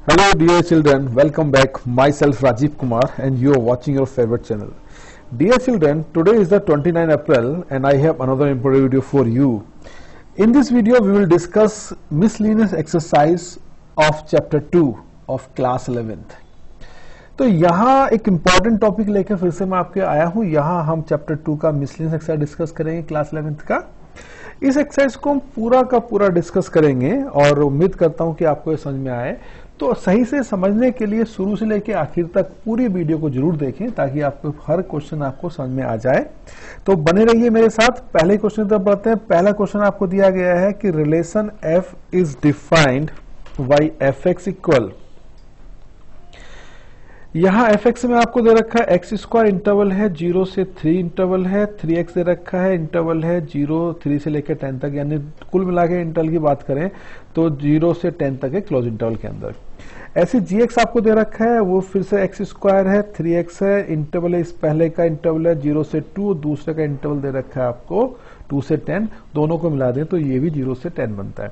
Hello dear children, welcome back. Myself Rajiv Kumar and you are watching your favorite channel. Dear children, today is the 29th April and I have another important video for you. In this video we will discuss miscellaneous exercise of chapter 2 of class 11th. तो यहाँ एक important topic लेकर फिर से मैं आपके आया हूँ. यहाँ हम चैप्टर 2 का मिसलेनियस एक्सरसाइज डिस्कस करेंगे क्लास 11th का. इस एक्सरसाइज को हम पूरा का पूरा डिस्कस करेंगे और उम्मीद करता हूँ कि आपको ये समझ में आए. तो सही से समझने के लिए शुरू से लेकर आखिर तक पूरी वीडियो को जरूर देखें ताकि आपको हर क्वेश्चन आपको समझ में आ जाए. तो बने रहिए मेरे साथ. पहले क्वेश्चन तक बढ़ते हैं. पहला क्वेश्चन आपको दिया गया है कि relation f is defined by fx equal. यहाँ fx में आपको दे रखा है x स्क्वायर इंटरवल है 0 से 3 इंटरवल है, 3x दे रखा है इंटरवल है 0 3 से लेकर 10 तक, यानी कुल मिला के इंटरवल की बात करें तो 0 से 10 तक है क्लोज इंटरवल के अंदर. ऐसे gx आपको दे रखा है वो फिर से x स्क्वायर है 3x है, इंटरवल है इस पहले का इंटरवल है 0 से 2, दूसरे का इंटरवल दे रखा है आपको 2 से 10, दोनों को मिला दें तो ये भी 0 से 10 बनता है.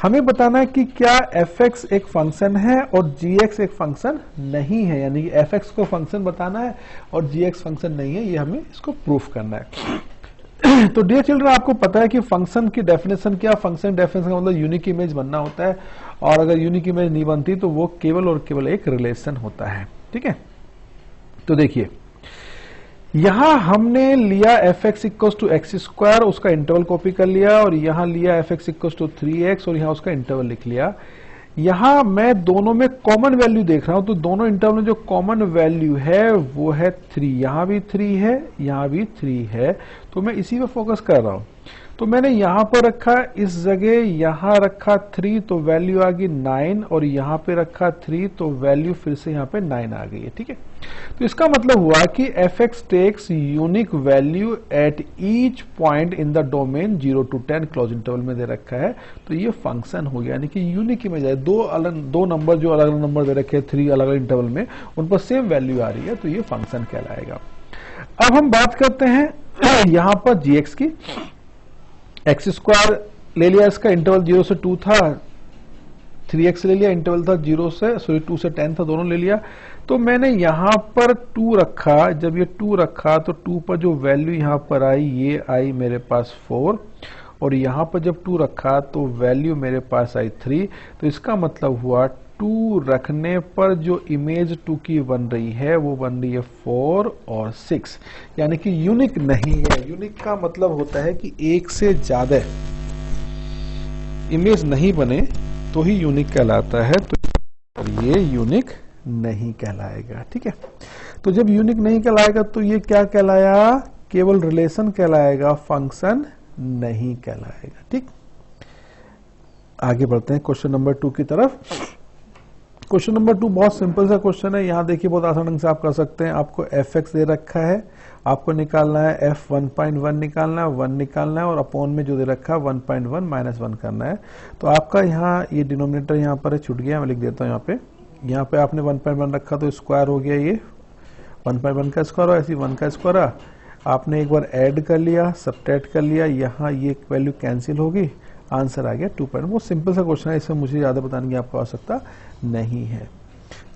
हमें बताना है कि क्या fx एक फंक्शन है और gx एक फंक्शन नहीं है, यानी कि fx को फंक्शन बताना है और gx फंक्शन नहीं है, ये हमें इसको प्रूफ करना है. तो डियर चिल्ड्रन, आपको पता है कि फंक्शन की डेफिनेशन क्या. फंक्शन डेफिनेशन का मतलब यूनिक इमेज बनना होता है और अगर यूनिक इमेज नहीं बनती तो वो केवल और केवल एक रिलेशन होता है. ठीक है, तो देखिए यहां हमने लिया fx equal to x square, उसका इंटरवल कॉपी कर लिया और यहां लिया fx इक्वल टू 3x और यहां उसका इंटरवल लिख लिया. यहां मैं दोनों में कॉमन वैल्यू देख रहा हूं तो दोनों इंटरवल में जो कॉमन वैल्यू है वो है 3. यहां भी 3 है, यहां भी 3 है, तो मैं इसी पे फोकस कर रहा हूं. तो मैंने यहां पर रखा इस जगह, यहां रखा 3 तो वैल्यू आ गई 9 और यहां पे रखा 3 तो वैल्यू फिर से यहां पे 9 आ गई है. ठीक है, तो इसका मतलब हुआ कि fx takes unique value at each point in the domain 0 to 10 close interval में दे रखा है, तो ये फंक्शन हो गया. यानी कि यूनिक इमेज है, दो नंबर जो अलग अलग नंबर दे रखे हैं 3 अलग अलग इंटरवल में, उन पर सेम वैल्यू आ रही है, तो ये फंक्शन कहलाएगा. अब हम बात करते हैं यहां पर gx की. एक्स स्क्वायर ले लिया, इसका इंटरवल 0 से 2 था, 3x ले लिया, इंटरवल था 2 से 10 था, दोनों ले लिया. तो मैंने यहां पर 2 रखा. जब ये 2 रखा तो 2 पर जो वैल्यू यहां पर आई ये आई मेरे पास 4 और यहां पर जब 2 रखा तो वैल्यू मेरे पास आई 3. तो इसका मतलब हुआ 2 रखने पर जो इमेज 2 की बन रही है वो बन रही है 4 और 6, यानी कि यूनिक नहीं है. यूनिक का मतलब होता है कि एक से ज्यादा इमेज नहीं बने तो ही यूनिक कहलाता है, तो ये यूनिक नहीं कहलाएगा. ठीक है, तो जब यूनिक नहीं कहलाएगा तो ये क्या कहलाया, केवल रिलेशन कहलाएगा, फंक्शन नहीं कहलाएगा. ठीक, आगे बढ़ते हैं क्वेश्चन नंबर 2 की तरफ. क्वेश्चन नंबर 2 बहुत सिंपल सा क्वेश्चन है. यहां देखिए बहुत आसान ढंग से आप कर सकते हैं. आपको fx दे रखा है, आपको निकालना है f 1.1 निकालना है, 1 निकालना है और अपॉन में जो दे रखा है 1.1 माइनस 1 करना है. तो आपका यहाँ ये डिनोमिनेटर यहाँ पर है, छूट गया, मैं लिख देता हूँ यहाँ पे आपने 1.1 रखा तो स्क्वायर हो गया, ये 1.1 का स्क्वायर और ऐसे 1 का स्क्वायर. आपने एक बार ऐड कर लिया, सब्ट्रैक्ट कर लिया, यहाँ ये वैल्यू कैंसिल होगी, आंसर आ गया 2. वो सिंपल सा क्वेश्चन है, इसमें मुझे ज्यादा बताने की आपको आवश्यकता नहीं है.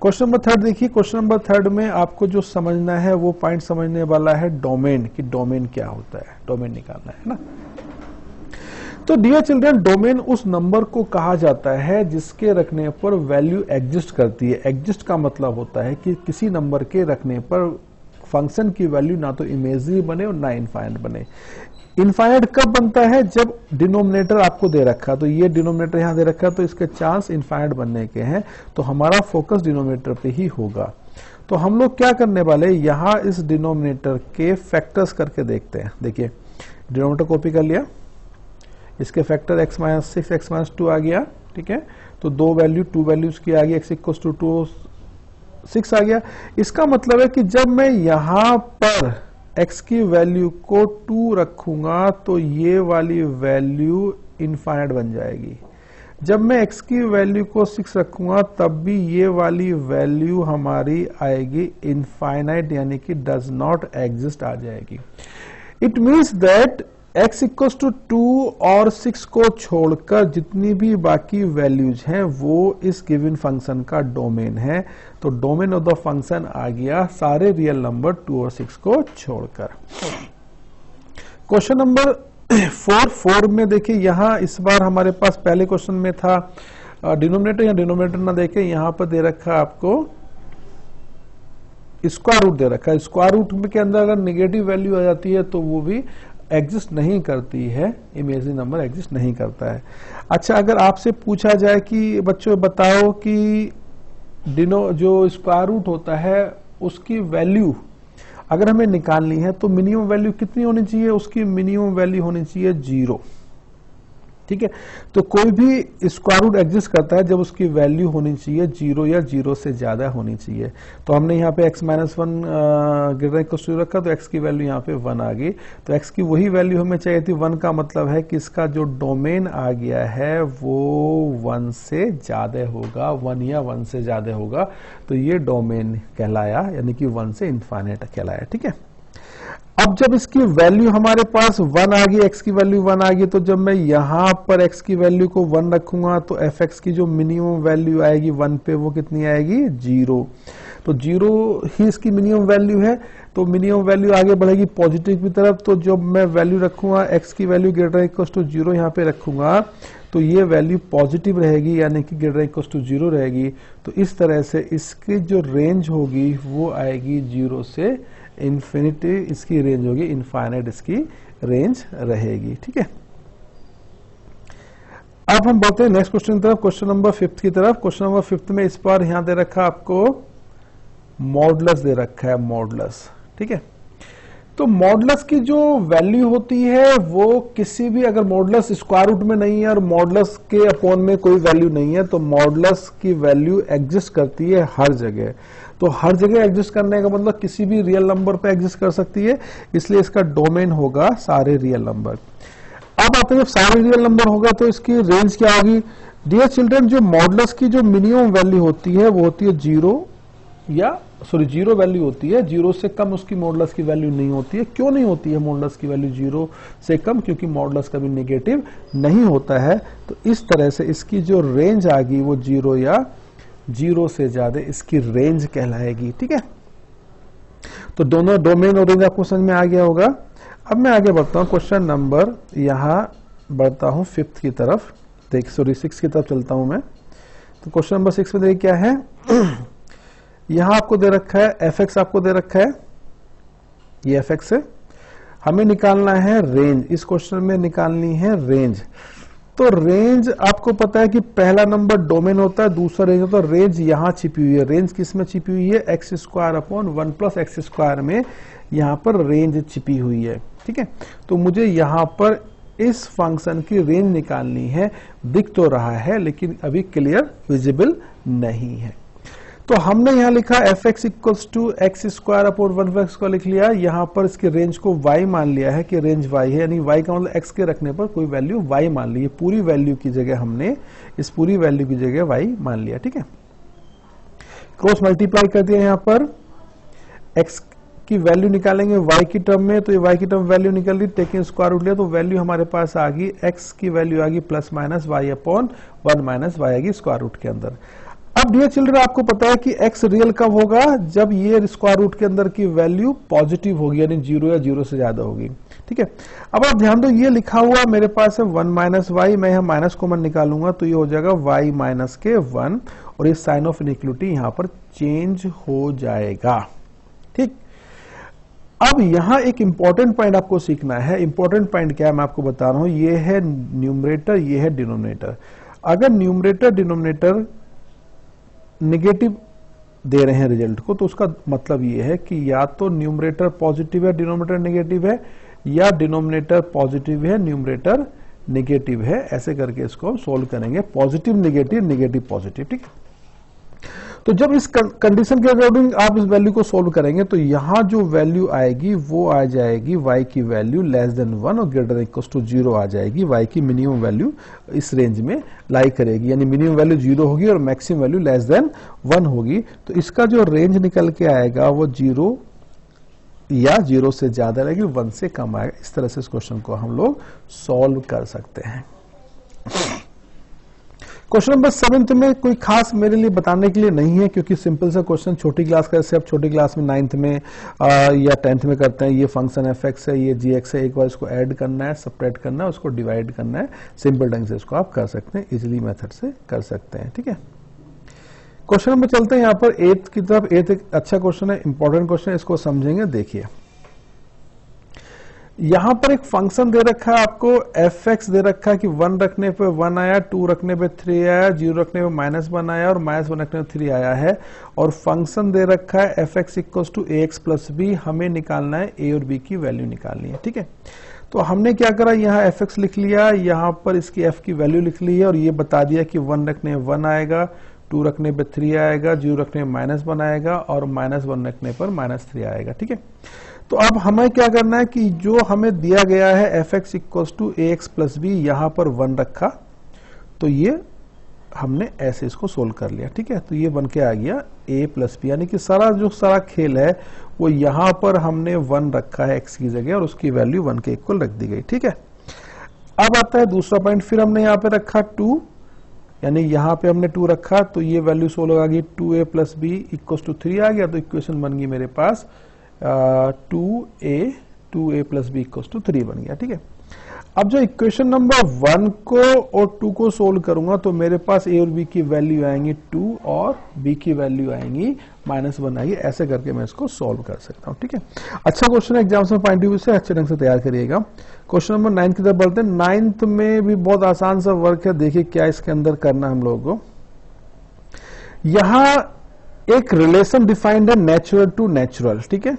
क्वेश्चन नंबर 3 देखिए. क्वेश्चन नंबर 3 में आपको जो समझना है वो पॉइंट समझने वाला है डोमेन, कि डोमेन क्या होता है, डोमेन निकालना है ना. तो डियर चिल्ड्रन, डोमेन उस नंबर को कहा जाता है जिसके रखने पर वैल्यू एग्जिस्ट करती है. एग्जिस्ट का मतलब होता है कि किसी नंबर के रखने पर फंक्शन की वैल्यू ना तो इमेजिनरी बने और ना इनफाइनाइट बने. इनफाइनाइट कब बनता है, जब डिनोमिनेटर आपको दे रखा, तो ये डिनोमिनेटर यहां दे रखा तो इसके चांस इनफाइनाइट बनने के हैं, तो हमारा फोकस डिनोमिनेटर पे ही होगा. तो हम लोग क्या करने वाले, यहां इस डिनोमिनेटर के फैक्टर्स करके देखते हैं. देखिए डिनोमिनेटर कॉपी कर लिया, इसके factor x minus 6 x minus 2 आ गया. ठीक है, तो 2 वैल्यूज की आ गई, x इक्वल टू 2 6 आ गया. इसका मतलब है कि जब मैं यहां पर x की वैल्यू को 2 रखूंगा तो ये वाली वैल्यू इनफाइनाइट बन जाएगी. जब मैं x की वैल्यू को 6 रखूंगा तब भी ये वाली वैल्यू हमारी आएगी इनफाइनाइट, यानी कि डज नॉट एग्जिस्ट आ जाएगी. It means that x equals to 2 और 6 को छोड़कर जितनी भी बाकी वैल्यूज हैं वो इस गिवन फंक्शन का डोमेन है। तो डोमेन ऑफ द फंक्शन आ गया सारे रियल नंबर 2 और 6 को छोड़कर। क्वेश्चन नंबर 4 में देखिए, यहां इस बार हमारे पास पहले क्वेश्चन में था डिनोमिनेटर या डिनोमिनेटर ना देके यहां पर दे रखा आपको स्क्वायर रूट दे रखा है। स्क्वायर रूट के अंदर अगर नेगेटिव वैल्यू आ जाती है तो वो भी एग्जिस्ट नहीं करती है, इमेजिनरी नंबर एग्जिस्ट नहीं करता है। अच्छा, अगर आपसे पूछा जाए कि बच्चों बताओ कि जो स्क्वायर रूट होता है उसकी वैल्यू अगर हमें निकालनी है तो मिनिमम वैल्यू कितनी होनी चाहिए? उसकी मिनिमम वैल्यू होनी चाहिए 0। ठीक है, तो कोई भी स्क्वायर रूट एग्जिस्ट करता है जब उसकी वैल्यू होनी चाहिए 0 या 0 से ज्यादा होनी चाहिए। तो हमने यहाँ पे x minus 1 greater equal to रखा तो x की वैल्यू यहाँ पे 1 आ गई। तो x की वही वैल्यू हमें चाहिए थी 1 का मतलब है कि इसका जो डोमेन आ गया है वो 1 से ज्यादा होगा, 1 या 1 से ज्यादा होगा। तो ये डोमेन कहलाया, यानी कि 1 से इनफाइनाइट कहलाया। ठीक है, अब जब इसकी वैल्यू हमारे पास 1 आ गई, x की वैल्यू 1 आ गई, तो जब मैं यहां पर x की वैल्यू को 1 रखूंगा तो fx की जो मिनिमम वैल्यू आएगी 1 पे वो कितनी आएगी? 0। तो 0 ही इसकी मिनिमम वैल्यू है। तो मिनिमम वैल्यू आगे बढ़ेगी पॉजिटिव की तरफ। तो जब मैं वैल्यू रखूंगा x की वैल्यू ग्रेटर इक्वल टू 0 यहाँ पे रखूंगा तो ये वैल्यू पॉजिटिव रहेगी, यानी कि ग्रेटर इक्वल टू 0 रहेगी। तो इस तरह से इसकी जो रेंज होगी वो आएगी 0 से इन्फिनिटी, इसकी रेंज होगी इनफाइनाइट, इसकी रेंज रहेगी। ठीक है, अब हम बढ़ते हैं नेक्स्ट क्वेश्चन की तरफ, क्वेश्चन नंबर 5 की तरफ। क्वेश्चन नंबर 5 में इस बार यहां दे रखा आपको मॉडुलस दे रखा है, मॉडुलस। ठीक है, तो मॉडुलस की जो वैल्यू होती है वो किसी भी, अगर मॉडुलस स्क्वायर रूट में नहीं है और मॉडुलस के अपॉन में कोई वैल्यू नहीं है तो मॉडुलस की वैल्यू एग्जिस्ट करती है हर जगह। तो हर जगह एग्जिस्ट करने का मतलब किसी भी रियल नंबर पे एग्जिस्ट कर सकती है, इसलिए इसका डोमेन होगा सारे रियल नंबर। अब आपको जब सारे रियल नंबर होगा तो इसकी रेंज क्या होगी? डियर चिल्ड्रन, जो मॉडुलस की जो मिनिमम वैल्यू होती है वो होती है 0 वैल्यू होती है। 0 से कम उसकी मॉडुलस की वैल्यू नहीं होती है। क्यों नहीं होती है मॉडुलस की वैल्यू 0 से कम? क्योंकि मॉडुलस कभी नेगेटिव नहीं होता है। तो इस तरह से इसकी जो रेंज आ गई वो 0 या 0 से ज्यादा इसकी रेंज कहलाएगी। ठीक है, तो दोनों डोमेन और रेंज आपको समझ में आ गया होगा। अब मैं आगे बढ़ता हूं, क्वेश्चन नंबर यहां बढ़ता हूं 5 की तरफ, 6 की तरफ चलता हूं मैं। तो क्वेश्चन नंबर 6 में देखिए क्या है। यहां आपको दे रखा है fx, आपको दे रखा है ये fx है, हमें निकालना है रेंज। इस क्वेश्चन में निकालनी है रेंज। तो रेंज आपको पता है कि पहला नंबर डोमेन होता है, दूसरा रेंज होता है। रेंज यहां छिपी हुई है। रेंज किस में छिपी हुई है? x square upon 1 plus x square में यहां पर रेंज छिपी हुई है। ठीक है, तो मुझे यहां पर इस फंक्शन की रेंज निकालनी है। दिख तो रहा है लेकिन अभी क्लियर विजिबल नहीं है। तो हमने यहां लिखा fx equals to x square upon 1 को लिख लिया। यहां पर इसके रेंज को y मान लिया है कि रेंज y है, यानी y का मतलब x के रखने पर कोई वैल्यू y मान ली है। पूरी वैल्यू की जगह हमने इस पूरी वैल्यू की जगह y मान लिया। ठीक है, क्रॉस मल्टीप्लाई कर दिया। यहां पर x की वैल्यू निकालेंगे y की टर्म में, तो ये y की टर्म वैल्यू निकल रही, टेकिंग स्क्वायर रूट लिया तो वैल्यू हमारे पास आ गई, x की वैल्यू आ गई plus minus y upon 1 minus y आएगी स्क्वायर रूट के अंदर। अब डियर चिल्ड्रन, आपको पता है कि x रियल कब होगा? जब ये स्क्वायर रूट के अंदर की वैल्यू पॉजिटिव होगी, यानी 0 या 0 से ज्यादा होगी। ठीक है, अब आप ध्यान दो, ये लिखा हुआ मेरे पास है 1 माइनस वाई, मैं यहां माइनस कॉमन निकालूंगा तो ये हो जाएगा y माइनस के 1 और ये साइन ऑफ इनइक्वलिटी यहां पर चेंज हो जाएगा। ठीक, अब यहां एक इंपॉर्टेंट पॉइंट आपको सीखना है। इंपॉर्टेंट पॉइंट क्या है मैं आपको बता रहा हूं। ये है न्यूमरेटर, ये है डिनोमिनेटर। अगर न्यूमरेटर डिनोमिनेटर नेगेटिव दे रहे हैं रिजल्ट को तो उसका मतलब ये है कि या तो न्यूमरेटर पॉजिटिव है डिनोमिनेटर नेगेटिव है, या डिनोमिनेटर पॉजिटिव है न्यूमरेटर नेगेटिव है। ऐसे करके इसको हम सोल्व करेंगे, पॉजिटिव नेगेटिव नेगेटिव पॉजिटिव। ठीक है, तो जब इस कंडीशन के अकॉर्डिंग आप इस वैल्यू को सोल्व करेंगे तो यहां जो वैल्यू आएगी वो आ जाएगी y की वैल्यू लेस देन 1 और ग्रेटर इक्वल टू 0 आ जाएगी। y की मिनिमम वैल्यू इस रेंज में लाई करेगी, यानी मिनिमम वैल्यू 0 होगी और मैक्सिमम वैल्यू लेस देन 1 होगी। तो इसका जो रेंज निकल के आएगा वो 0 या 0 से ज्यादा रहेगी, 1 से कम आएगा। इस तरह से इस क्वेश्चन को हम लोग सॉल्व कर सकते हैं। क्वेश्चन नंबर 7 में कोई खास मेरे लिए बताने के लिए नहीं है, क्योंकि सिंपल सा क्वेश्चन छोटी क्लास का, जैसे आप छोटी क्लास में 9th में या 10th में करते हैं। ये फंक्शन एफ एक्स है, ये जी एक्स है, एक बार इसको ऐड करना है, सबट्रैक्ट करना है, उसको डिवाइड करना है। सिंपल ढंग से इसको आप कर सकते हैं, इजिली मेथड से कर सकते हैं। ठीक है, क्वेश्चन नंबर चलते हैं यहाँ पर 8th की तरफ। 8th एक अच्छा क्वेश्चन है, इंपॉर्टेंट क्वेश्चन है, इसको समझेंगे। देखिए यहां पर एक फंक्शन दे रखा है आपको, एफ एक्स दे रखा है कि 1 रखने पे 1 आया, 2 रखने पे 3 आया, 0 रखने पे -1 आया और -1 रखने पे 3 आया है। और फंक्शन दे रखा है f x equal to a x plus b. हमें निकालना है ए और बी की वैल्यू निकालनी है। ठीक है, तो हमने क्या करा, यहाँ एफ एक्स लिख लिया, यहाँ पर इसकी एफ की वैल्यू लिख ली है और ये बता दिया कि 1 रखने पे 1 आएगा, 2 रखने पे 3 आएगा, 0 रखने पे -1 आएगा और -1 रखने पर -3 आएगा। ठीक है, तो अब हमें क्या करना है कि जो हमें दिया गया है f x equal to a x plus b, यहां पर 1 रखा, तो ये हमने ऐसे इसको सोल्व कर लिया। ठीक है, तो ये बन के आ गया ए प्लस बी, यानी कि सारा खेल है वो यहां पर हमने 1 रखा है एक्स की जगह और उसकी वैल्यू 1 के इक्वल रख दी गई। ठीक है, अब आता है दूसरा पॉइंट, फिर हमने यहाँ पे रखा 2, यानी यहां पे हमने 2 रखा, तो ये वैल्यू सोल्व आ गई, 2a plus b equal to 3 आ गया। तो इक्वेशन बन गई मेरे पास 2a plus b equal to 3 बन गया। ठीक है, अब जो इक्वेशन नंबर 1 को और 2 को सोल्व करूंगा तो मेरे पास a और b की वैल्यू आएंगी 2 और b की वैल्यू आएंगी -1 आएगी। ऐसे करके मैं इसको सोल्व कर सकता हूं। ठीक है, अच्छा क्वेश्चन है, एग्जाम से पॉइंट ऑफ व्यू से अच्छे ढंग से तैयार करिएगा। क्वेश्चन नंबर 9 की तरफ बढ़ते हैं। 9th में भी बहुत आसान सा वर्क है, देखिए क्या इसके अंदर करना हम लोगों को। यहां एक रिलेशन डिफाइंड है, नेचुरल टू नेचुरल। ठीक है,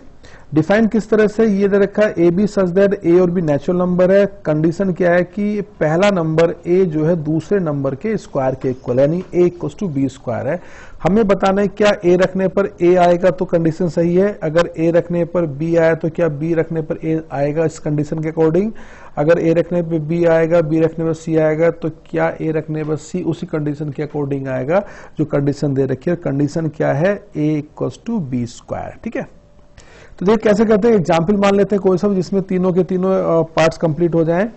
डिफाइन किस तरह से, ये दे रखा है ए बी सच दैट ए और बी नेचुरल नंबर है। कंडीशन क्या है कि पहला नंबर ए जो है दूसरे नंबर के स्क्वायर के इक्वल, यानी ए इक्वल टू बी स्क्वायर है। हमें बताना है क्या ए रखने पर ए आएगा, तो कंडीशन सही है। अगर ए रखने पर बी आया तो क्या बी रखने पर ए आएगा इस कंडीशन के अकॉर्डिंग। अगर ए रखने पर बी आएगा, बी रखने पर सी आएगा, तो क्या ए रखने पर सी उसी कंडीशन के अकॉर्डिंग आएगा जो कंडीशन दे रखी है। कंडीशन क्या है, ए इक्वल टू बी स्क्वायर। ठीक है, तो देखिए कैसे करते हैं, एग्जाम्पल मान लेते हैं कोई सा जिसमें तीनों के तीनों पार्ट्स कंप्लीट हो जाएं।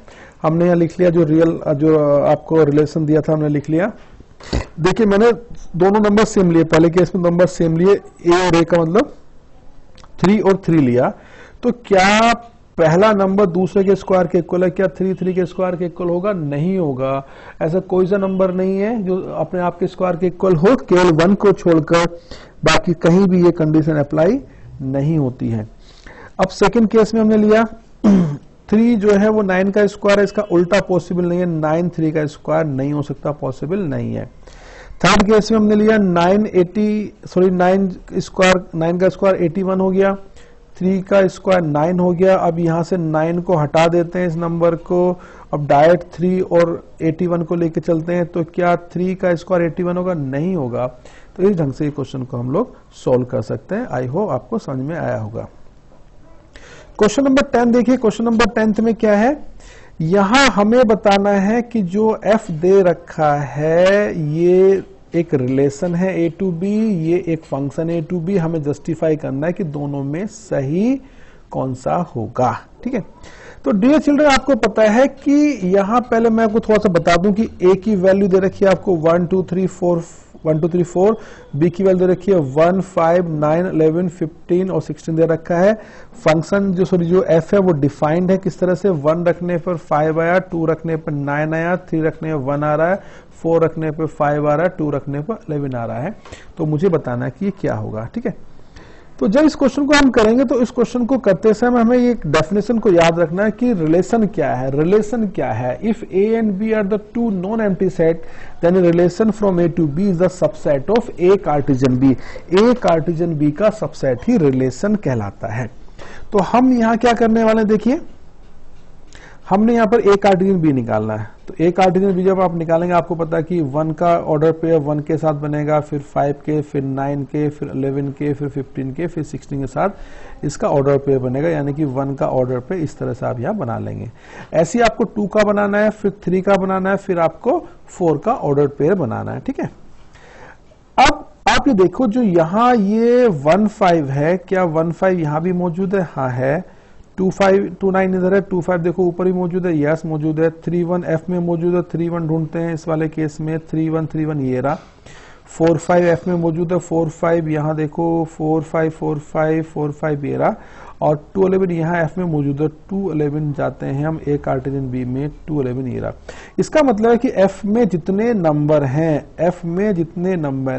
हमने यहाँ लिख लिया जो आपको रिलेशन दिया था हमने लिख लिया। देखिए मैंने दोनों नंबर सेम लिए, पहले केस में नंबर सेम लिए, ए और ए का मतलब 3 और 3 लिया। तो क्या पहला नंबर दूसरे के स्क्वायर के इक्वल है, क्या 3 के स्क्वायर के इक्वल होगा, नहीं होगा। ऐसा कोई सा नंबर नहीं है जो अपने आप के स्क्वायर के इक्वल हो, केवल 1 को छोड़कर बाकी कहीं भी ये कंडीशन अप्लाई नहीं होती है। अब सेकंड केस में हमने लिया 3 जो है वो 9 का स्क्वायर है, इसका उल्टा पॉसिबल नहीं है, 9 3 का स्क्वायर नहीं हो सकता, पॉसिबल नहीं है। थर्ड केस में हमने लिया 9 का स्क्वायर 81 हो गया, 3 का स्क्वायर 9 हो गया। अब यहां से 9 को हटा देते हैं इस नंबर को, अब डायरेक्ट 3 और 81 को लेके चलते हैं, तो क्या 3 का स्क्वायर 81 होगा, नहीं होगा। तो इस ढंग से क्वेश्चन को हम लोग सोल्व कर सकते हैं। आई होप आपको समझ में आया होगा। क्वेश्चन नंबर 10 देखिए, क्वेश्चन नंबर 10 में क्या है, यहां हमें बताना है कि जो एफ दे रखा है ये एक रिलेशन है ए टू बी, ये एक फंक्शन ए टू बी। हमें जस्टिफाई करना है कि दोनों में सही कौन सा होगा। ठीक है, तो डियर चिल्ड्रन आपको पता है कि यहां पहले मैं आपको थोड़ा सा बता दूं कि ए की वैल्यू दे रखी है आपको 1 2 3 4, बी की वैल्यू दे रखी है 1 5 9 11 15 और 16 दे रखा है। फंक्शन जो एफ है वो डिफाइंड है किस तरह से, 1 रखने पर 5 आया, 2 रखने पर 9 आया, 3 रखने पर 1 आ रहा है, 4 रखने पर 5 आ रहा है, 2 रखने पर 11 आ रहा है। तो मुझे बताना है कि ये क्या होगा। ठीक है, तो जब इस क्वेश्चन को हम करेंगे तो इस क्वेश्चन को करते समय हमें ये डेफिनेशन को याद रखना है कि रिलेशन क्या है। रिलेशन क्या है, if A and B are the two non empty set then relation from A to B is the subset of A Cartesian B. A Cartesian B का सबसेट ही रिलेशन कहलाता है। तो हम यहां क्या करने वाले हैं, देखिए हमने यहां पर ए कार्टेशियन बी निकालना है। तो ए कार्टेशियन बी जब आप निकालेंगे आपको पता है कि 1 का ऑर्डर पे 1 के साथ बनेगा, फिर 5 के, फिर 9 के, फिर 11 के, फिर 15 के, फिर 16 के साथ इसका ऑर्डर पे बनेगा, यानी कि 1 का ऑर्डर पे इस तरह से आप यहां बना लेंगे। ऐसे ही आपको 2 का बनाना है, फिर 3 का बनाना है, फिर आपको 4 का ऑर्डर पेयर बनाना है। ठीक है, अब आप आप ये देखो जो यहाँ ये 15 है, क्या 15 यहाँ भी मौजूद है? हाँ है। 29 इधर है, 25 देखो ऊपर ही मौजूद है, यस मौजूद है। 31 एफ में मौजूद है, 31 ढूंढते हैं इस वाले केस में, 31 ये रहा। 45 एफ में मौजूद है, 45 यहाँ देखो, 45 ये रहा। और 211 यहाँ एफ में मौजूद है, 211 जाते हैं हम ए कार्टेशियन बी में, 211 ये रहा। इसका मतलब है कि एफ में जितने नंबर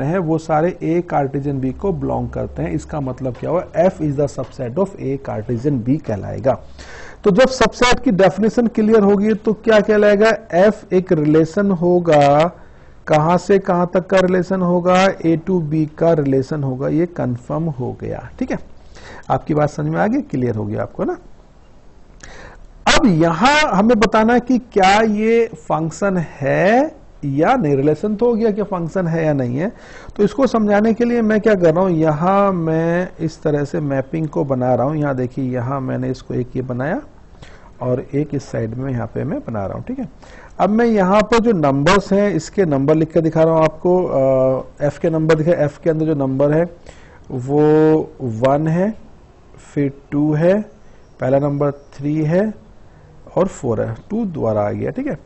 हैं, वो सारे ए कार्टेशियन बी को बिलोंग करते हैं। इसका मतलब क्या हुआ? F is the subset of A Cartesian B कहलाएगा। तो जब सबसेट की डेफिनेशन क्लियर होगी तो क्या कहलाएगा? एफ एक रिलेशन होगा, कहां से कहां तक का रिलेशन होगा? ए टू बी का रिलेशन होगा। ये कंफर्म हो गया, ठीक है। आपकी बात समझ में आ गई, क्लियर हो गया आपको ना। अब यहां हमें बताना है कि क्या ये फंक्शन है या नहीं। रिलेशन तो हो गया कि फंक्शन है या नहीं है। तो इसको समझाने के लिए मैं क्या कर रहा हूं, यहां मैं इस तरह से मैपिंग को बना रहा हूं। यहां देखिए, यहां मैंने इसको एक ये बनाया और एक इस साइड में यहां पे मैं बना रहा हूं, ठीक है। अब मैं यहाँ पर जो नंबर्स हैं इसके नंबर लिख कर दिखा रहा हूं आपको। एफ के नंबर दिखा, एफ के अंदर जो नंबर है वो 1 है, फिर 2 है, पहला नंबर 3 है और 4 है, 2 द्वारा आ गया, ठीक है।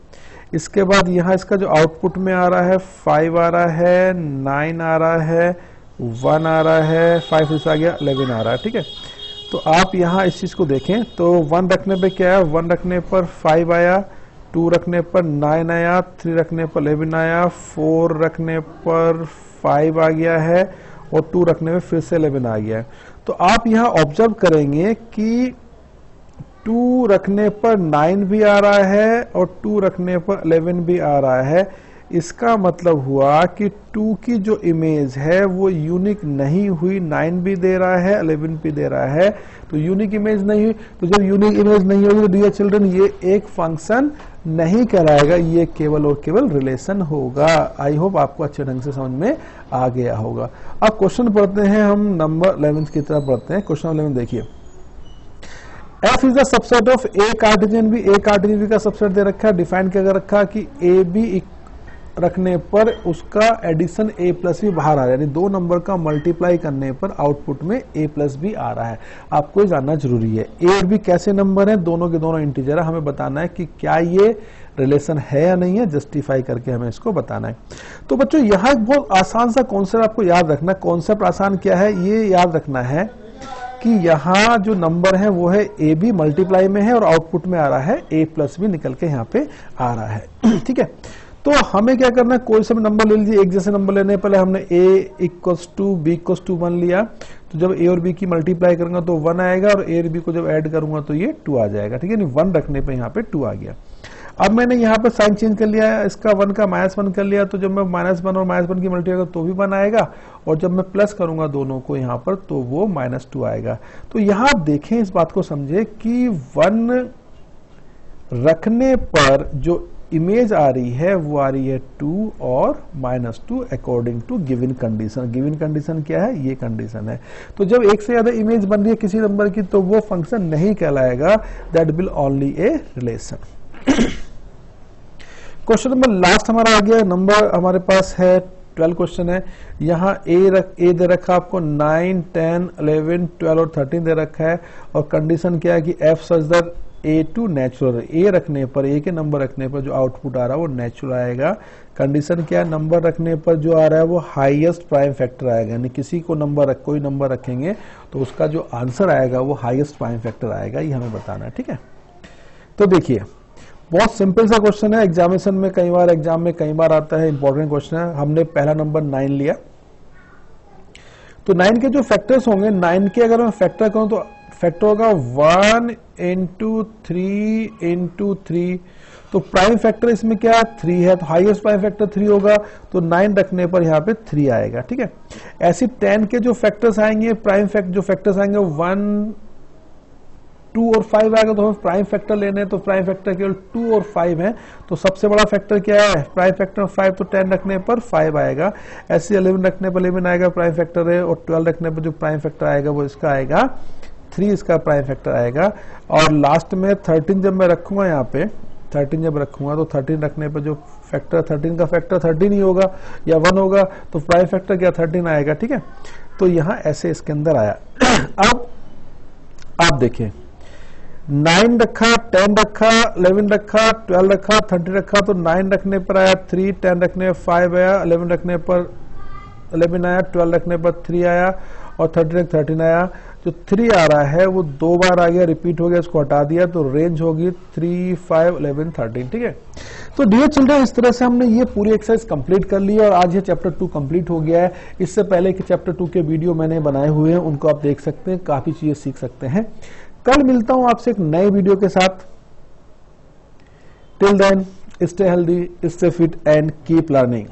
इसके बाद यहाँ इसका जो आउटपुट में आ रहा है 5 आ रहा है, 9 आ रहा है, 1 आ रहा है, 5 से आ गया 11 आ रहा है, ठीक है। तो आप यहाँ इस चीज को देखें तो 1 रखने पे क्या है? 1 रखने पर 5 आया, 2 रखने पर 9 आया, 3 रखने पर 11 आया, 4 रखने पर 5 आ गया है और 2 रखने में फिर से 11 आ गया है। तो आप यहाँ ऑब्जर्व करेंगे कि 2 रखने पर 9 भी आ रहा है और 2 रखने पर 11 भी आ रहा है। इसका मतलब हुआ कि 2 की जो इमेज है वो यूनिक नहीं हुई, 9 भी दे रहा है, 11 भी दे रहा है, तो यूनिक इमेज नहीं हुई। तो जब यूनिक इमेज नहीं होगी तो डियर चिल्ड्रन ये एक फंक्शन नहीं कहलाएगा, ये केवल और केवल रिलेशन होगा। आई होप आपको अच्छे ढंग से समझ में आ गया होगा। अब क्वेश्चन पढ़ते हैं हम, नंबर 11 की तरफ पढ़ते हैं। क्वेश्चन 11 देखिए, F is the subset of A Cartesian B. A Cartesian B का सबसेट दे रखा है, डिफाइन क्या कर रखा कि ए बी रखने पर उसका एडिशन ए प्लस बी बाहर आ रहा है, यानी 2 नंबर का मल्टीप्लाई करने पर आउटपुट में ए प्लस बी आ रहा है। आपको जानना जरूरी है ए और बी कैसे नंबर है, दोनों के दोनों इंटीजर है। हमें बताना है कि क्या ये रिलेशन है या नहीं है, जस्टिफाई करके हमें इसको बताना है। तो बच्चों यहाँ एक बहुत आसान सा कॉन्सेप्ट आपको याद रखना है। कॉन्सेप्ट आसान क्या है, ये याद रखना है कि यहाँ जो नंबर है वो है ए बी मल्टीप्लाई में है और आउटपुट में आ रहा है ए प्लस बी निकल के यहाँ पे आ रहा है, ठीक है। तो हमें क्या करना है, कोई सा भी नंबर ले लीजिए, एक जैसे नंबर लेने पहले हमने a equals to B equals to 1 लिया। तो जब a और b की मल्टीप्लाई करूंगा तो 1 आएगा और a और b को जब ऐड करूंगा तो ये 2 आ जाएगा, ठीक है। नहीं 1 रखने पे यहाँ पे 2 आ गया। अब मैंने यहाँ पे साइन चेंज कर लिया, इसका 1 का -1 कर लिया। तो जब मैं -1 और -1 की मल्टीप्लाई तो भी 1 आएगा और जब मैं प्लस करूंगा दोनों को यहाँ पर तो वो -2 आएगा। तो यहाँ आप देखें, इस बात को समझे कि 1 रखने पर जो इमेज आ रही है वो आ रही है 2 और -2 according to given condition. Given condition क्या है, ये कंडीशन है। तो जब एक से ज्यादा इमेज बन रही है किसी नंबर की तो वो फंक्शन नहीं कहलाएगा, that will only a relation. Question number last हमारा आ गया, नंबर हमारे पास है 12 क्वेश्चन है। यहाँ ए दे रखा आपको 9, 10, 11, 12 और 13 दे रखा है और कंडीशन क्या है कि F such that A to natural. A रखने पर, ए के नंबर रखने पर जो आउटपुट आ रहा है वो नेचुरल आएगा। कंडीशन क्या है, नंबर रखने पर जो आ रहा है वो हाईएस्ट प्राइम फैक्टर आएगा, यानी किसी को कोई नंबर रखेंगे तो उसका जो आंसर आएगा वो हाईएस्ट प्राइम फैक्टर आएगा, ये हमें बताना है, ठीक है। तो देखिए बहुत सिंपल सा क्वेश्चन है, एग्जाम में कई बार आता है, इंपॉर्टेंट क्वेश्चन है। हमने पहला नंबर 9 लिया, तो 9 के जो फैक्टर्स होंगे, 9 के अगर मैं फैक्टर करूं तो फैक्टर होगा 1 into 3 into 3। तो प्राइम फैक्टर इसमें क्या 3 है, तो हाईएस्ट प्राइम फैक्टर 3 होगा, तो 9 रखने पर यहाँ पे 3 आएगा, ठीक है। ऐसे 10 के जो फैक्टर्स आएंगे, जो फैक्टर्स आएंगे 1, 2 और 5 आएगा। तो हमें प्राइम फैक्टर लेने हैं, तो प्राइम फैक्टर केवल 2 और 5 है। तो सबसे बड़ा फैक्टर क्या है, प्राइम फैक्टर 5, तो 10 रखने पर 5 आएगा। ऐसे 11 रखने पर 11 आएगा, प्राइम फैक्टर है। और 12 रखने पर जो प्राइम फैक्टर आएगा वो इसका आएगा 3, इसका प्राइम फैक्टर आएगा। और लास्ट में 13 जब मैं रखूंगा यहाँ पे 13 जब रखूंगा तो 13 रखने पर जो फैक्टर 13 का फैक्टर 13 ही होगा या 1 होगा, तो प्राइम फैक्टर क्या 13 आएगा। ठीक है, तो यहां ऐसे इसके अंदर आया। अब आप देखें 9 रखा, 10 रखा, 11 रखा, 12 रखा, 13 रखा, तो 9 रखने पर आया 3, 10 रखने पर 5 आया, 11 रखने पर 11 आया, 12 रखने पर 3 आया और 13 आया। जो 3 आ रहा है वो 2 बार आ गया, रिपीट हो गया, इसको हटा दिया, तो रेंज होगी 3, 5, 11, 13। ठीक है, तो डियर चिल्ड्रन इस तरह से हमने ये पूरी एक्सरसाइज कंप्लीट कर ली और आज ये चैप्टर 2 कंप्लीट हो गया है। इससे पहले के चैप्टर 2 के वीडियो मैंने बनाए हुए हैं, उनको आप देख सकते हैं, काफी चीजें सीख सकते हैं। कल मिलता हूं आपसे एक नए वीडियो के साथ। Till then stay healthy, stay fit and keep learning.